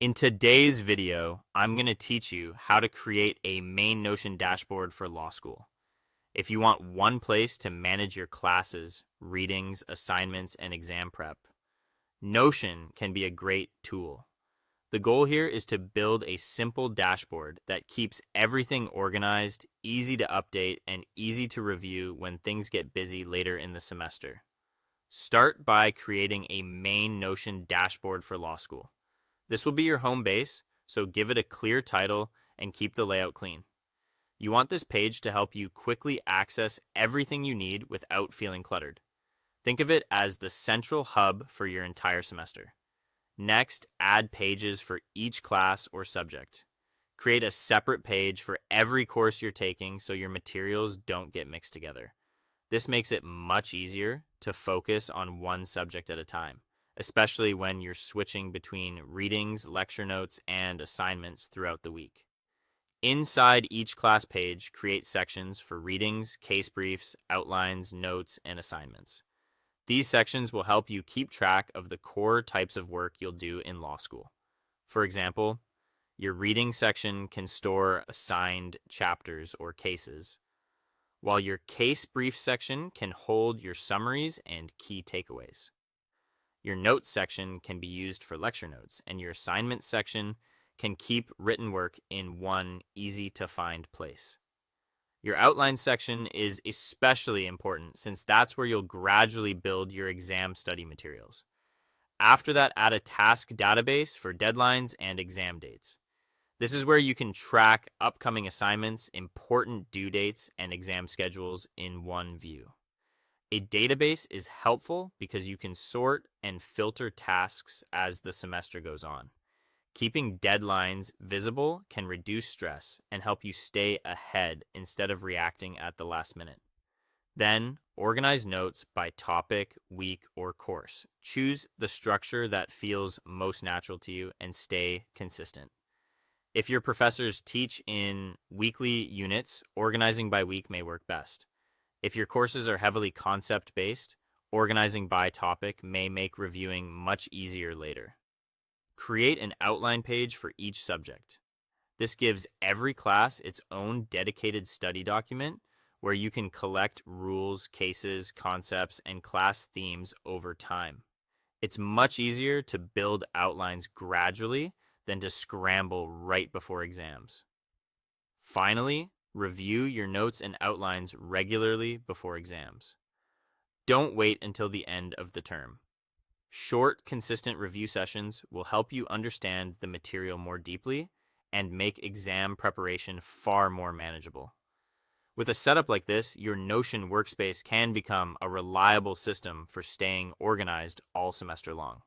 In today's video, I'm going to teach you how to create a main Notion dashboard for law school. If you want one place to manage your classes, readings, assignments, and exam prep, Notion can be a great tool. The goal here is to build a simple dashboard that keeps everything organized, easy to update, and easy to review when things get busy later in the semester. Start by creating a main Notion dashboard for law school. This will be your home base, so give it a clear title and keep the layout clean. You want this page to help you quickly access everything you need without feeling cluttered. Think of it as the central hub for your entire semester. Next, add pages for each class or subject. Create a separate page for every course you're taking so your materials don't get mixed together. This makes it much easier to focus on one subject at a time, especially when you're switching between readings, lecture notes, and assignments throughout the week. Inside each class page, create sections for readings, case briefs, outlines, notes, and assignments. These sections will help you keep track of the core types of work you'll do in law school. For example, your reading section can store assigned chapters or cases, while your case brief section can hold your summaries and key takeaways. Your notes section can be used for lecture notes, and your assignment section can keep written work in one easy-to-find place. Your outline section is especially important since that's where you'll gradually build your exam study materials. After that, add a task database for deadlines and exam dates. This is where you can track upcoming assignments, important due dates, and exam schedules in one view. A database is helpful because you can sort and filter tasks as the semester goes on. Keeping deadlines visible can reduce stress and help you stay ahead instead of reacting at the last minute. Then, organize notes by topic, week, or course. Choose the structure that feels most natural to you and stay consistent. If your professors teach in weekly units, organizing by week may work best. If your courses are heavily concept-based, organizing by topic may make reviewing much easier later. Create an outline page for each subject. This gives every class its own dedicated study document where you can collect rules, cases, concepts, and class themes over time. It's much easier to build outlines gradually than to scramble right before exams. Finally, review your notes and outlines regularly before exams. Don't wait until the end of the term. Short, consistent review sessions will help you understand the material more deeply and make exam preparation far more manageable. With a setup like this, your Notion workspace can become a reliable system for staying organized all semester long.